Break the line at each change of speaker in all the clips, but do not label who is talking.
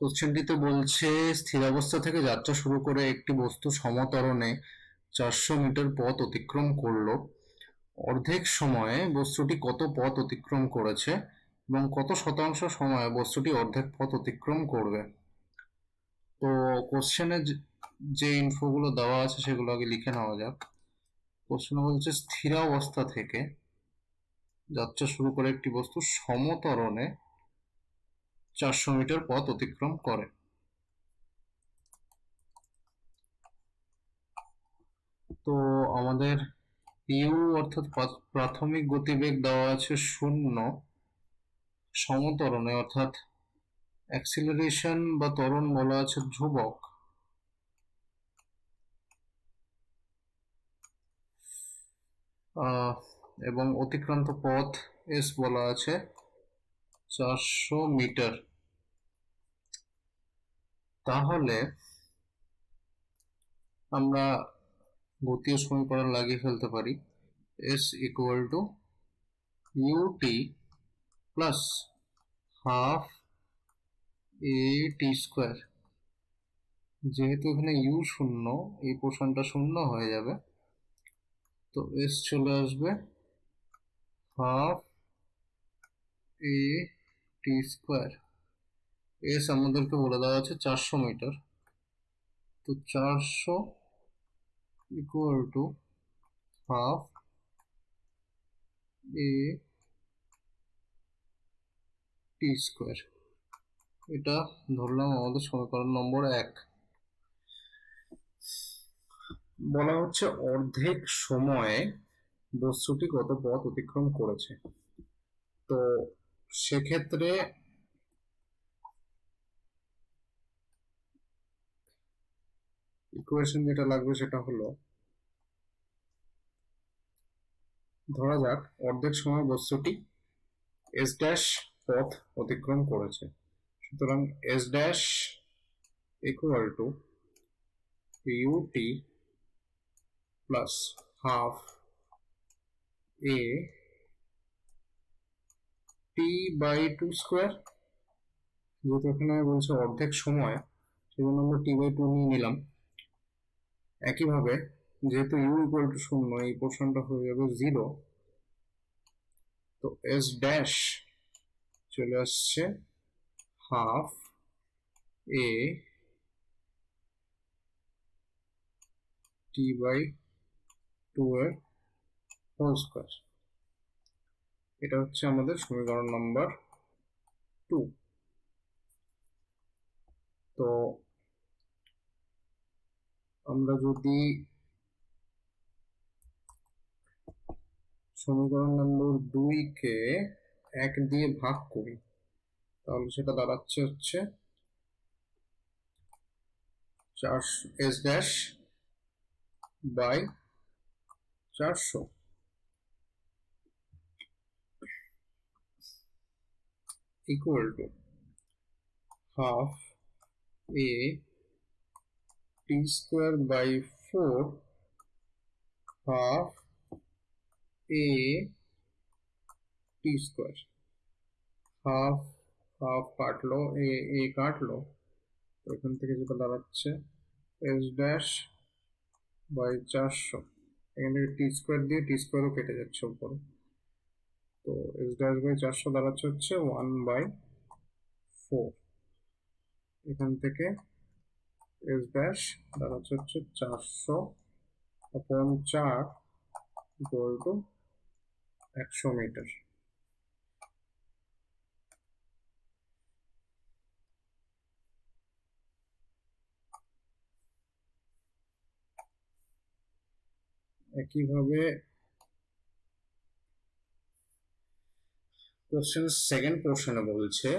কোশ্চেনটিতে বলছে স্থিরাবস্থা থেকে যাত্রা শুরু করে একটি বস্তু সমত্বরণে 400 মিটার পথ অতিক্রম করলো। অর্ধেক সময়ে বস্তুটি কত পথ অতিক্রম করেছে এবং কত শতাংশ সময়ে বস্তুটি অর্ধেক পথ অতিক্রম করবে। তো কোশ্চেনে যে ইনফোগুলো দেওয়া আছে সেগুলো আগে লিখে নেওয়া যাক। কোশ্চেনে বলছে স্থিরাবস্থা থেকে যাত্রা শুরু করে একটি বস্তু সমত্বরণে 400 মিটার পথ অতিক্রম করে। তো আমাদের ইউ অর্থাৎ প্রাথমিক গতিবেগ দেওয়া আছে 0, সমত্বরণে অর্থাৎ অ্যাক্সিলারেশন বা ত্বরণ বলা আছে ধ্রুবক, এবং অতিক্রান্ত পথ এস বলা আছে 400 মিটার। তাহলে আমরা গতীয় সমীকরণ লাগিয়ে ফেলতে পারি। S equal to u t plus half a t square. যেহেতু এখানে ইউ শূন্য, এই পোর্শনটা শূন্য হয়ে যাবে, তো এস চলে আসবে half a t square. S আমাদেরকে বলে দেওয়া আছে 400 মিটার, তো 400 equal to half a t square. এটা ধরলাম আমাদের সমীকরণ নম্বর 1। বলা হচ্ছে অর্ধেক সময়ে বস্তুটি কত পথ অতিক্রম করেছে। তো সেক্ষেত্রে ইকুয়েশন যেটা লাগবে সেটা হলো, ধরা যাক অর্ধেক সময় বস্তুটি এস ড্যাশ পথ অতিক্রম করেছে। সুতরাং s dash equal to u t plus half a t by two square. যেহেতু এখানে বলছে অর্ধেক সময়, সেজন্য আমরা টি বাই টু নিয়ে নিলাম। একইভাবে যেহেতু ইউ ইকুয়াল টু 0, এই পোর্শনটা হয়ে যাবে 0, তো এস ড্যাশ চলে আসছে half a t by two এর হোল স্কোয়ার। এটা হচ্ছে আমাদের সমীকরণ নাম্বার 2। তো আমরা যদি সমীকরণ নম্বর 2 কে 1 দিয়ে ভাগ করি, তাহলে সেটা দাঁড়াচ্ছে হচ্ছে s dash by 400 equal to half a t square by 4 half a t square. Half half কাটলো, এ কাটলো, তো এখান থেকে যেটা দাঁড়াচ্ছে এস ড্যাশ বাই 400। এখান থেকে টি স্কোয়ার দিয়ে টি স্কোয়ারও কেটে যাচ্ছে উপরে, তো এস ড্যাশ বাই 400 দাঁড়াচ্ছে হচ্ছে 1/4। এখান থেকে এস ড্যাশ দাঁড়াচ্ছে হচ্ছে 400/4 ইকুয়াল টু 100 মিটার। একইভাবে কোশ্চেন সেকেন্ড পোর্শনে বলছে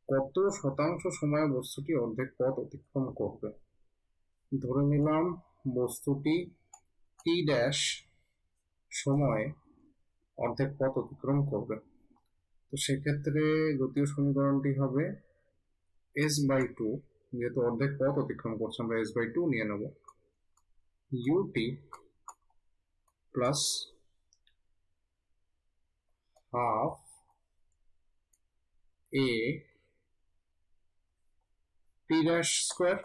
কত শতাংশ সময় বস্তুটি অর্ধেক পথ অতিক্রম করবে। ধরে নিলাম বস্তুটি টি ড্যাশ সময়ে অর্ধেক পথ অতিক্রম করবে, তো সেক্ষেত্রে গতীয় সমীকরণটি হবে এস বাই টু। যেহেতু অর্ধেক পথ অতিক্রম করছে, আমরা এস বাই টু নিয়ে নেব, UT plus half a T dash square,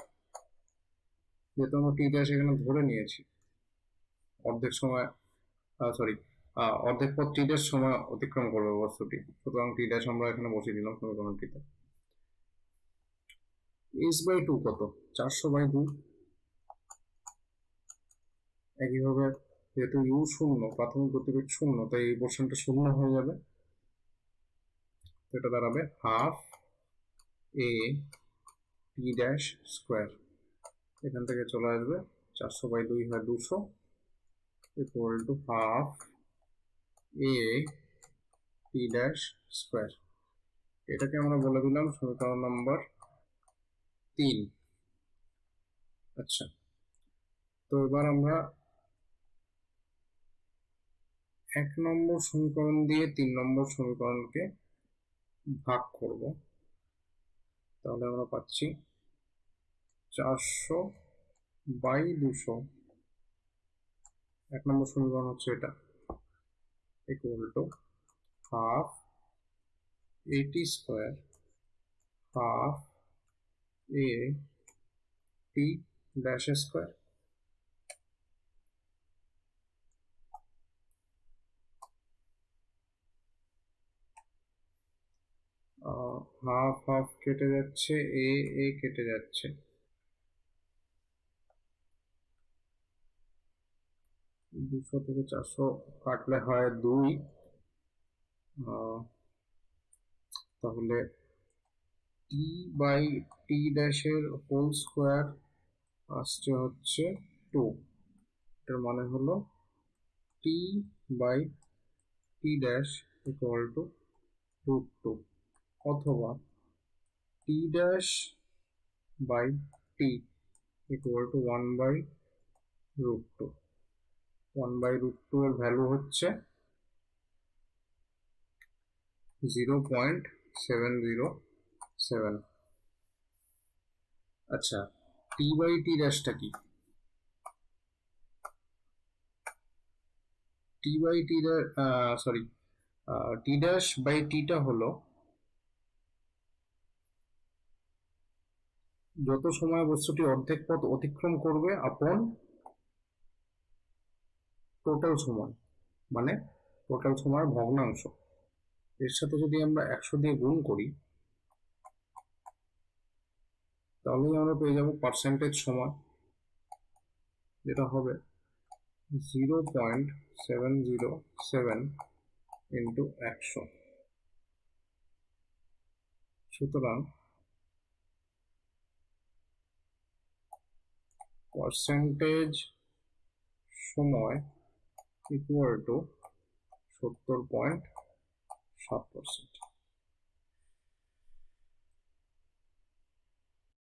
যেহেতু আমরা টি ড্যাশ এখানে ধরে নিয়েছি, অর্ধেক সময় সরি অর্ধেক পথ টি ড্যাশ সময় অতিক্রম করবে বস্তুটি, সুতরাং টি ড্যাশ আমরা এখানে বসিয়ে দিলাম সমীকরণটিতে। h/2 কত? 400/2। একইভাবে যেহেতু ইউ শূন্য, প্রাথমিক গতিবেগ শূন্য, তাই এই পোর্শনটা শূন্য হয়ে যাবে, এটা দাঁড়াবে half a T dash square. এখান থেকে চলে আসবে 400/2 হয় 200 equal to half a T dash square. এটাকে আমরা বলে দিলাম সমীকরণ নাম্বার 3। আচ্ছা, তো এবার আমরা 1 নম্বর সমীকরণ দিয়ে 3 নম্বর সমীকরণকে ভাগ করব। তাহলে আমরা পাচ্ছি 400/200, 1 নম্বর সমীকরণ হচ্ছে এটা, ইকুয়াল টু হাফ এটি square half a T dash square. Half half কেটে যাচ্ছে, এ কেটে যাচ্ছে, 200 থেকে 400 কাটলে হয় 2, তাহলে টি বাই টি ড্যাশের হোল স্কোয়ার আসছে হচ্ছে 2। এটার মানে হলো T by T dash equal to √2, অথবা T dash by T equal to 1/√2। 1/√2 এর ভ্যালু হচ্ছে 0.707। আচ্ছা, টি বাই টি ড্যাশটা কি? T by T sorry T dash by টিটা হলো যত সময় বস্তুটি অর্ধেক পথ অতিক্রম করবে আপন টোটাল সময়, মানে টোটাল সময়ের ভগ্নাংশ। এর সাথে যদি আমরা 100 দিয়ে গুণ করি, তাহলেই আমরা পেয়ে যাব পার্সেন্টেজ সময়, যেটা হবে 0.707 ইন্টু 100। সুতরাং পার্সেন্টেজ সময় ইকুয়াল টু 70.7%।